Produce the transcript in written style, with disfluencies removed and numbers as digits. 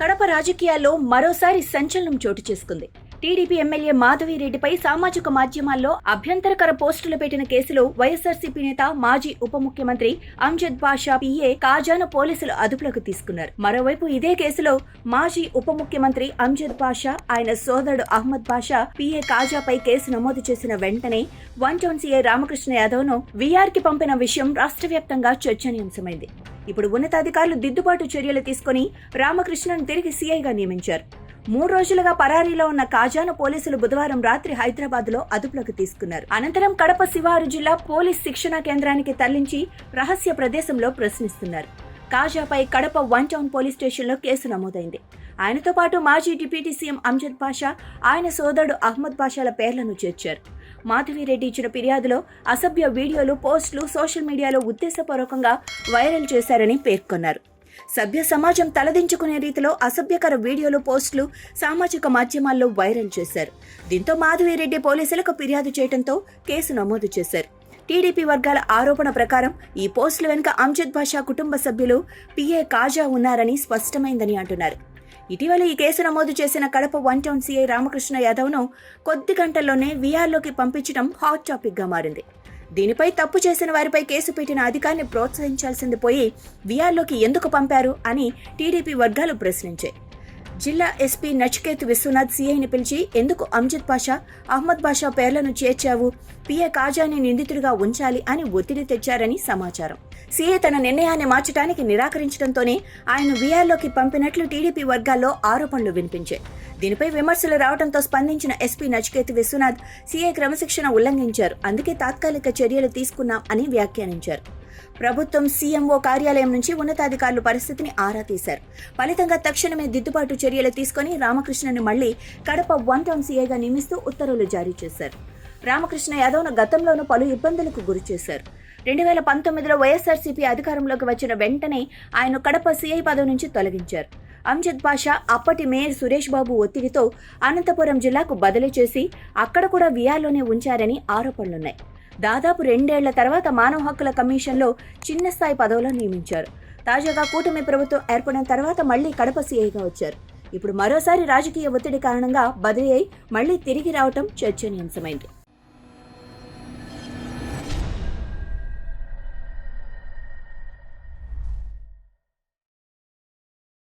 కడప రాజకీయాల్లో మరోసారి సంచలనం చోటు చేసుకుంది. టీడీపీ ఎమ్మెల్యే మాధవిరెడ్డిపై సామాజిక మాధ్యమాల్లో అభ్యంతరకర పోస్టులు పెట్టిన కేసులో వైఎస్ఆర్సీపీ నేత మాజీ ఉప ముఖ్యమంత్రి అంజద్ బాషా పిఏ కాజాను పోలీసులు అదుపులోకి తీసుకున్నారు. మరోవైపు ఇదే కేసులో మాజీ ఉప ముఖ్యమంత్రి అంజద్ బాషా, ఆయన సోదరుడు అహ్మద్ బాషా పిఏ కాజాపై కేసు నమోదు చేసిన వెంటనే వన్ టౌన్ సీఐ రామకృష్ణ యాదవ్ను వీఆర్కి పంపిన విషయం రాష్ట్ర వ్యాప్తంగా చర్చనీయాంశమైంది. ఇప్పుడు ఉన్నతాధికారులు దిద్దుబాటు చర్యలు తీసుకుని రామకృష్ణను తిరిగి సీఐగా నియమించారు. 3 రోజులుగా పరారీలో ఉన్న కాజాను పోలీసులు బుధవారం రాత్రి హైదరాబాద్ లో అదుపులోకి తీసుకున్నారు. అనంతరం కడప శివారు జిల్లా పోలీస్ శిక్షణా కేంద్రానికి తరలించి రహస్య ప్రదేశంలో ప్రశ్నిస్తున్నారు. కాజాపై కడప వన్ టౌన్ పోలీస్ స్టేషన్లో కేసు నమోదైంది. ఆయనతో పాటు మాజీ డిప్యూటీ సీఎం అంజద్ బాషా, ఆయన సోదరుడు అహ్మద్ బాషాల పేర్లను చేర్చారు. మాధవిరెడ్డి ఇచ్చిన ఫిర్యాదులో అసభ్య వీడియోలు, పోస్టులు సోషల్ మీడియాలో ఉద్దేశపూర్వకంగా వైరల్ చేశారని పేర్కొన్నారు. సభ్య సమాజం తలదించుకునే రీతిలో అసభ్యకర వీడియోలు, పోస్టులు సామాజిక మాధ్యమాల్లో వైరల్ చేశారు. దీంతో మాధవిరెడ్డి పోలీసులకు ఫిర్యాదు చేయడంతో కేసు నమోదు చేశారు. టీడీపీ వర్గాల ఆరోపణ ప్రకారం ఈ పోస్టుల వెనుక అంజద్ బాషా కుటుంబ సభ్యులు పిఏ కాజా ఉన్నారని స్పష్టమైందని అంటున్నారు. ఇటీవల ఈ కేసు నమోదు చేసిన Kadapa one town CI Ramakrishna యాదవ్ను కొద్ది గంటల్లోనే వీఆర్లోకి పంపించడం హాట్ టాపిక్గా మారింది. దీనిపై తప్పు చేసిన వారిపై కేసు పెట్టిన అధికారిని ప్రోత్సహించాల్సింది పోయి వీఆర్లోకి ఎందుకు పంపారు అని టీడీపీ వర్గాలు ప్రశ్నించాయి. జిల్లా ఎస్పీ నచికేత్ విశ్వనాథ్ సీఐని పిలిచి ఎందుకు అంజద్ బాషా, అహ్మద్ బాషా పేర్లను చేర్చావు, పిఏ కాజాని నిందితుడిగా ఉంచాలి అని ఒత్తిడి తెచ్చారని సమాచారం. సీఐ తన నిర్ణయాన్ని మార్చడానికి నిరాకరించడంతోనే ఆయన వీఆర్లోకి పంపినట్లు టీడీపీ వర్గాల్లో ఆరోపణలు వినిపించాయి. దీనిపై విమర్శలు రావడంతో స్పందించిన ఎస్పీ నచికేత్ విశ్వనాథ్ సీఐ క్రమశిక్షణ ఉల్లంఘించారు, అందుకే తాత్కాలిక చర్యలు తీసుకున్నాం అని వ్యాఖ్యానించారు. ప్రభుత్వం సీఎంఓ కార్యాలయం నుంచి ఉన్నతాధికారులు పరిస్థితిని ఆరా తీశారు. ఫలితంగా తక్షణమే దిద్దుబాటు చర్యలు తీసుకుని రామకృష్ణని మళ్లీ కడప వన్ టౌన్ సీఐగా నియమిస్తూ ఉత్తర్వులు జారీ చేశారు. రామకృష్ణ యాదవ్ను గతంలోనూ పలు ఇబ్బందులకు గురి చేశారు. 2019లో వైఎస్ఆర్సీపీ అధికారంలోకి వచ్చిన వెంటనే ఆయన కడప సీఐ పదవి నుంచి తొలగించారు. అంజద్ బాషా అప్పటి మేయర్ సురేష్ బాబు ఒత్తిడితో అనంతపురం జిల్లాకు బదిలీ చేసి అక్కడ కూడా వీఆర్లోనే ఉంచారని ఆరోపణలున్నాయి. దాదాపు 2 ఏళ్ల తర్వాత మానవ హక్కుల కమిషన్లో చిన్న స్థాయి పదవిలో నియమించారు. తాజాగా కూటమి ప్రభుత్వం ఏర్పడిన తర్వాత మళ్లీ కడప సీఐగా వచ్చారు. ఇప్పుడు మరోసారి రాజకీయ ఒత్తిడి కారణంగా బదిలీ అయి మళ్లీ తిరిగి రావటం చర్చనీయాంశమైంది.